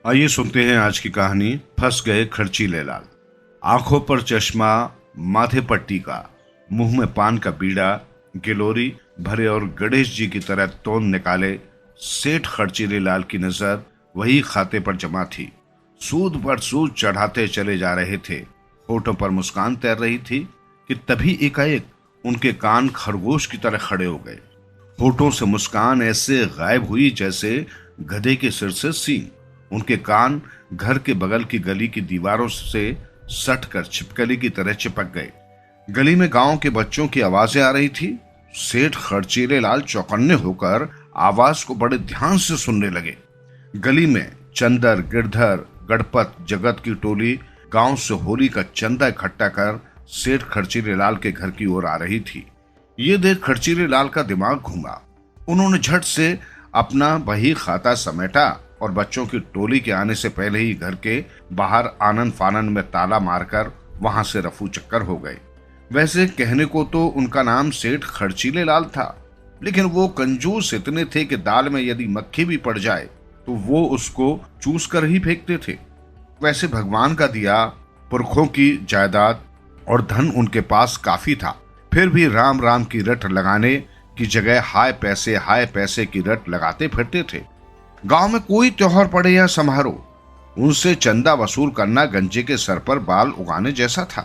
आइए सुनते हैं आज की कहानी फंस गए खर्चीले लाल। आंखों पर चश्मा, माथे पर टीका, मुंह में पान का बीड़ा, गिलोरी भरे और गणेश जी की तरह तोंद निकाले सेठ खर्चीले लाल की नजर वही खाते पर जमा थी। सूद पर सूद चढ़ाते चले जा रहे थे। होठों पर मुस्कान तैर रही थी कि तभी एकाएक उनके कान खरगोश की तरह खड़े हो गए। होठों से मुस्कान ऐसे गायब हुई जैसे गधे के सिर से सींग। उनके कान घर के बगल की गली की दीवारों से सटकर छिपकली की तरह चिपक गए। गली में गांव के बच्चों की आवाजें आ रही थी। सेठ खर्चीले लाल चौकन्ने होकर आवाज को बड़े ध्यान से सुनने लगे। गली में चंदर, गिरधर, गणपत, जगत की टोली गांव से होली का चंदा इकट्ठा कर सेठ खर्चीले लाल के घर की ओर आ रही थी। ये देख खर्चीले लाल का दिमाग घूमा। उन्होंने झट से अपना बही खाता समेटा और बच्चों की टोली के आने से पहले ही घर के बाहर आनन फानन में ताला मारकर वहां से रफू चक्कर हो गए। वैसे कहने को तो उनका नाम सेठ खर्चीले लाल था, लेकिन वो कंजूस इतने थे कि दाल में यदि मक्खी भी पड़ जाए तो वो उसको चूस कर ही फेंकते थे। वैसे भगवान का दिया, पुरखों की जायदाद और धन उनके पास काफी था, फिर भी राम राम की रट लगाने की जगह हाय पैसे की रट लगाते फिरते थे। गांव में कोई त्योहार पड़े या समारोह, उनसे चंदा वसूल करना गंजे के सर पर बाल उगाने जैसा था।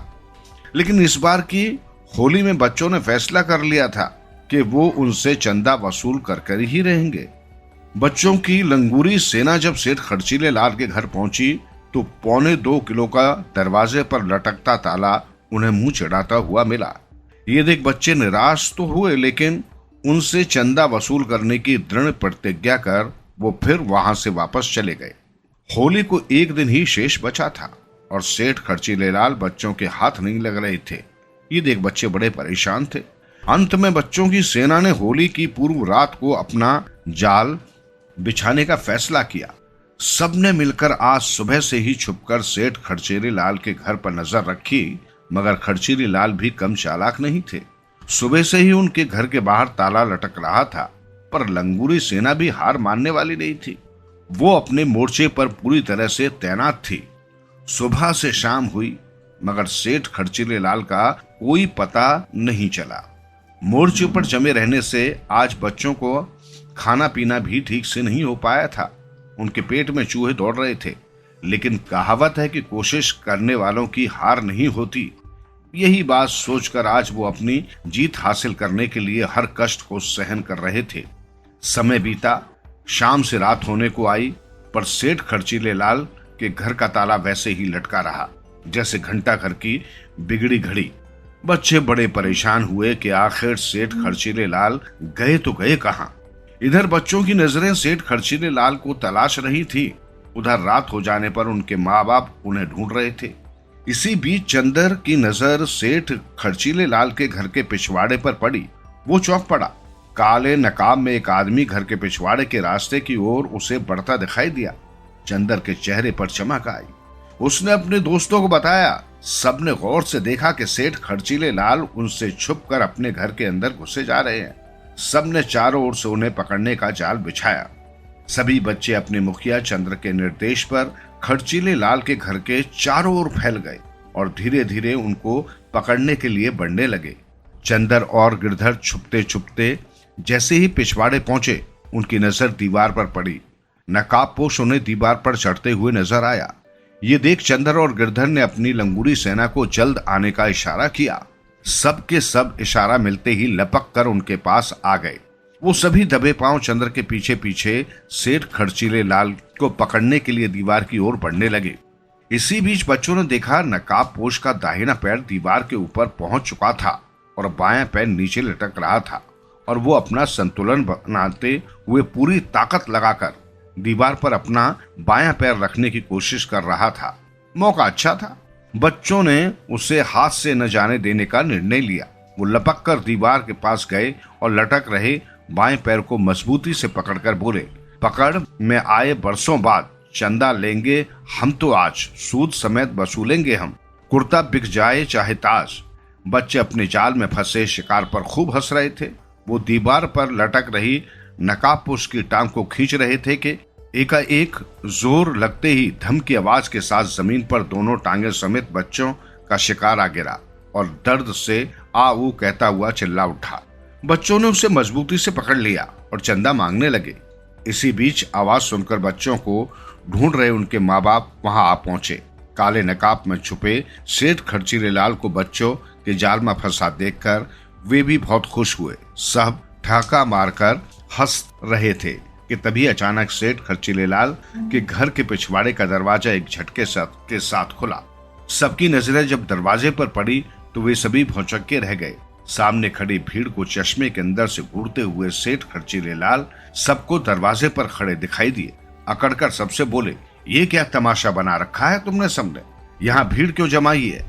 लेकिन इस बार की होली में बच्चों ने फैसला कर लिया था कि वो उनसे चंदा वसूल कर ही रहेंगे। बच्चों की लंगूरी सेना जब सेठ खर्चीले लाल के घर पहुंची तो 1.25 किलो का दरवाजे पर लटकता ताला उन्हें मुंह चढ़ाता हुआ मिला। ये देख बच्चे निराश तो हुए, लेकिन उनसे चंदा वसूल करने की दृढ़ प्रतिज्ञा कर वो फिर वहां से वापस चले गए। होली को एक दिन ही शेष बचा था और सेठ खर्चीले लाल बच्चों के हाथ नहीं लग रहे थे। ये देख बच्चे बड़े परेशान थे। अंत में बच्चों की सेना ने होली की पूर्व रात को अपना जाल बिछाने का फैसला किया। सबने मिलकर आज सुबह से ही छुपकर सेठ खर्चीले लाल के घर पर नजर रखी, मगर खर्चीले लाल भी कम चालाक नहीं थे। सुबह से ही उनके घर के बाहर ताला लटक रहा था, पर लंगूरी सेना भी हार मानने वाली नहीं थी। वो अपने मोर्चे पर पूरी तरह से तैनात थी। सुबह से शाम हुई, मगर सेठ खर्चीले लाल का कोई पता नहीं चला। मोर्चे पर जमे रहने से आज बच्चों को खाना पीना भी ठीक से नहीं हो पाया था। उनके पेट में चूहे दौड़ रहे थे, लेकिन कहावत है कि कोशिश करने वालों की हार नहीं होती। यही बात सोचकर आज वो अपनी जीत हासिल करने के लिए हर कष्ट को सहन कर रहे थे। समय बीता, शाम से रात होने को आई, पर सेठ खर्चीले लाल के घर का ताला वैसे ही लटका रहा जैसे घंटा घर की बिगड़ी घड़ी। बच्चे बड़े परेशान हुए कि आखिर सेठ खर्चीले लाल गए तो गए कहां। इधर बच्चों की नजरें सेठ खर्चीले लाल को तलाश रही थी, उधर रात हो जाने पर उनके माँ बाप उन्हें ढूंढ रहे थे। इसी बीच चंदर की नजर सेठ खर्चीले लाल के घर के पिछवाड़े पर पड़ी। वो चौंक पड़ा। काले नकाब में एक आदमी घर के पिछवाड़े के रास्ते की ओर उसे बढ़ता दिखाई दिया। चंदर के चेहरे पर चमक आई। उसने अपने दोस्तों को बताया। सबने गौर से देखा कि सेठ खर्चीले लाल उनसे छुपकर अपने घर के अंदर घुसे जा रहे हैं। सबने चारों ओर से उन्हें पकड़ने का जाल बिछाया। सभी बच्चे अपने मुखिया चंद्र के निर्देश पर खर्चीले लाल के घर के चारों ओर फैल गए और धीरे धीरे उनको पकड़ने के लिए बढ़ने लगे। चंदर और गिरधर छुपते छुपते जैसे ही पिछवाड़े पहुंचे, उनकी नजर दीवार पर पड़ी। नकाबपोश उन्हें दीवार पर चढ़ते हुए नजर आया। ये देख चंदर और गिरधर ने अपनी लंगूरी सेना को जल्द आने का इशारा किया। सबके सब इशारा मिलते ही लपक कर उनके पास आ गए। वो सभी दबे पांव चंद्र के पीछे पीछे सेठ खर्चीले लाल को पकड़ने के लिए दीवार की ओर बढ़ने लगे। इसी बीच बच्चों ने देखा नकाबपोश का दाहिना पैर दीवार के ऊपर पहुंच चुका था और बायां पैर नीचे लटक रहा था, और वो अपना संतुलन बनाते हुए पूरी ताकत लगाकर दीवार पर अपना बायां पैर रखने की कोशिश कर रहा था। मौका अच्छा था। बच्चों ने उसे हाथ से न जाने देने का निर्णय लिया। वो लपक कर दीवार के पास गए और लटक रहे बाएं पैर को मजबूती से पकड़कर बोले, पकड़ में आए बरसों बाद चंदा लेंगे हम तो आज, सूद समेत वसूलेंगे हम, कुर्ता बिक जाए चाहे ताज। बच्चे अपने जाल में फंसे शिकार पर खूब हंस रहे थे। वो दीवार पर लटक रही नकाबपोश की टांग को खींच रहे थे कि एकाएक जोर लगते ही धम की आवाज के साथ जमीन पर दोनों टांगे समेत बच्चों का शिकार आ गिरा और दर्द से आ ऊ कहता हुआ चिल्ला उठा। बच्चों ने उसे मजबूती से पकड़ लिया और चंदा मांगने लगे। इसी बीच आवाज सुनकर बच्चों को ढूंढ रहे उनके माँ बाप वहां आ पहुंचे। काले नकाब में छुपे सेठ खर्चीले लाल को बच्चों के जाल में फंसा देखकर वे भी बहुत खुश हुए। सब ठहाका मारकर हंस रहे थे कि तभी अचानक सेठ खर्चीले लाल के घर के पिछवाड़े का दरवाजा एक झटके के साथ खुला। सबकी नजरें जब दरवाजे पर पड़ी तो वे सभी भौचक्के रह गए। सामने खड़ी भीड़ को चश्मे के अंदर से घूरते हुए सेठ खर्चीले लाल सबको दरवाजे पर खड़े दिखाई दिए। अकड़कर सबसे बोले, ये क्या तमाशा बना रखा है तुमने सबने? यहाँ भीड़ क्यों जमाई है?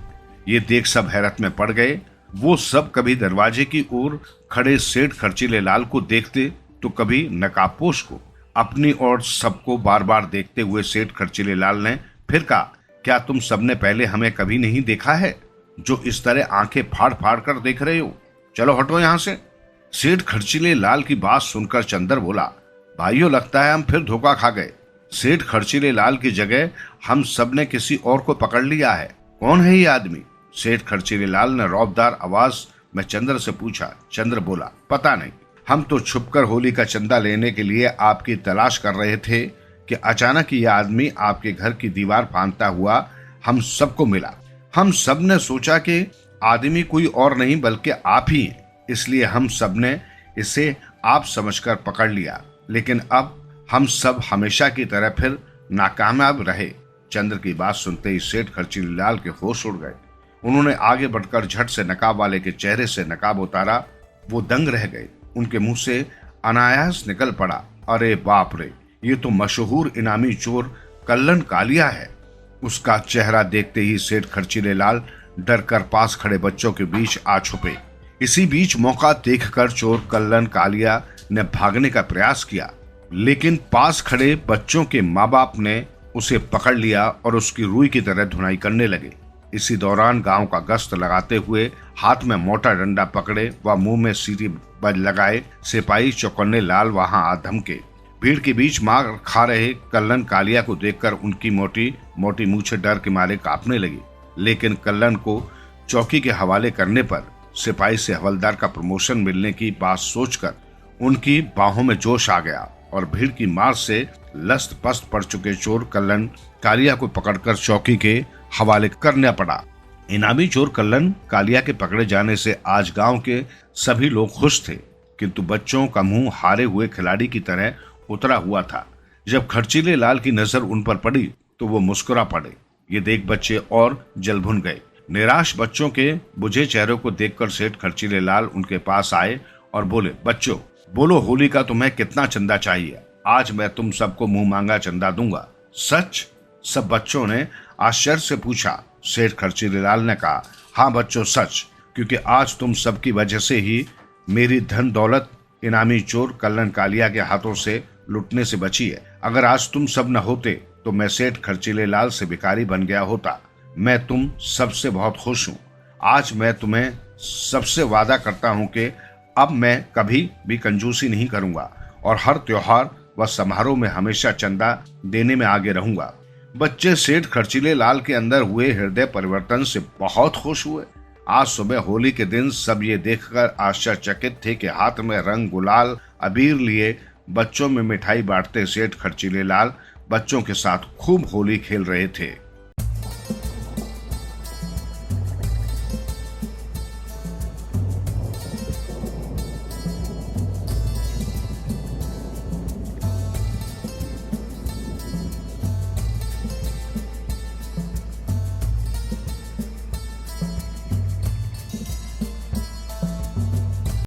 ये देख सब हैरत में पड़ गए। वो सब कभी दरवाजे की ओर खड़े सेठ खर्चीले लाल को देखते तो कभी नकाबपोश को। अपनी ओर सबको बार बार देखते हुए सेठ खर्चीले लाल ने फिर कहा, क्या तुम सबने पहले हमें कभी नहीं देखा है जो इस तरह आंखें फाड़ फाड़ कर देख रहे हो? चलो हटो यहाँ से। सेठ खर्चीले लाल की बात सुनकर चंदर बोला, भाइयों लगता है हम फिर धोखा खा गए। सेठ खर्चीले लाल की जगह हम सब ने किसी और को पकड़ लिया है। कौन है ये आदमी? सेठ खर्चीले लाल ने रौबदार आवाज में चंद्र से पूछा। चंद्र बोला, पता नहीं, हम तो छुपकर होली का चंदा लेने के लिए आपकी तलाश कर रहे थे कि अचानक ये आदमी आपके घर की दीवार फांदता हुआ हम सबको मिला। हम सब ने सोचा कि आदमी कोई और नहीं बल्कि आप ही हैं, इसलिए हम सब ने इसे आप समझकर पकड़ लिया। लेकिन अब हम सब हमेशा की तरह फिर नाकामयाब रहे। चंद्र की बात सुनते ही सेठ खर्चीले लाल के होश उड़ गए। उन्होंने आगे बढ़कर झट से नकाब वाले के चेहरे से नकाब उतारा। वो दंग रह गए। उनके मुंह से अनायास निकल पड़ा, अरे बाप रे, ये तो मशहूर इनामी चोर कल्लन कालिया है। उसका चेहरा देखते ही सेठ खर्चीले लाल डर कर पास खड़े बच्चों के बीच आ छुपे। इसी बीच मौका देखकर चोर कल्लन कालिया ने भागने का प्रयास किया, लेकिन पास खड़े बच्चों के माँ बाप ने उसे पकड़ लिया और उसकी रुई की तरह धुनाई करने लगे। इसी दौरान गांव का गश्त लगाते हुए हाथ में मोटा डंडा पकड़े व मुंह में सीटी बज लगाए सिपाही चौकन्ने लाल वहां आ धमके। भीड़ के बीच मार खा रहे कल्लन कालिया को देखकर उनकी मोटी मोटी मूछें डर के मारे कांपने लगी। लेकिन कल्लन को चौकी के हवाले करने पर सिपाही से हवलदार का प्रमोशन मिलने की बात सोचकर उनकी बाहों में जोश आ गया और भीड़ की मार से लस्त पस्त पड़ चुके चोर कल्लन कालिया को पकड़कर चौकी के हवाले करना पड़ा। इनामी चोर कल्लन कालिया के पकड़े जाने से आज गांव के सभी लोग खुश थे, किंतु बच्चों का मुंह हारे हुए खिलाड़ी की तरह उतरा हुआ था। जब खर्चीले लाल की नजर उन पर पड़ी तो वो मुस्कुरा पड़े। ये देख बच्चे और जल भुन गए। निराश बच्चों के बुझे चेहरों को देखकर सेठ खर्चीले लाल उनके पास आए और बोले, बच्चों बोलो, होली का तुम्हें कितना चंदा चाहिए? आज मैं तुम सबको मुंह मांगा चंदा दूंगा। सच? सब बच्चों ने आश्चर्य से पूछा। सेठ खर्चीले लाल ने कहा, हाँ बच्चों सच, क्योंकि आज तुम सबकी वजह से ही मेरी धन दौलत इनामी चोर कल्लन कालिया के हाथों से लुटने से बची है। अगर आज तुम सब न होते तो मैं सेठ खर्चीले लाल से भिखारी बन गया होता। मैं तुम सबसे बहुत खुश हूँ। आज मैं तुम्हें सबसे वादा करता हूँ कि अब मैं कभी भी कंजूसी नहीं करूंगा और हर त्योहार व समारोह में हमेशा चंदा देने में आगे रहूंगा। बच्चे सेठ खर्चीले लाल के अंदर हुए हृदय परिवर्तन से बहुत खुश हुए। आज सुबह होली के दिन सब ये देखकर आश्चर्यचकित थे कि हाथ में रंग गुलाल अबीर लिए बच्चों में मिठाई बांटते सेठ खर्चीले लाल बच्चों के साथ खूब होली खेल रहे थे।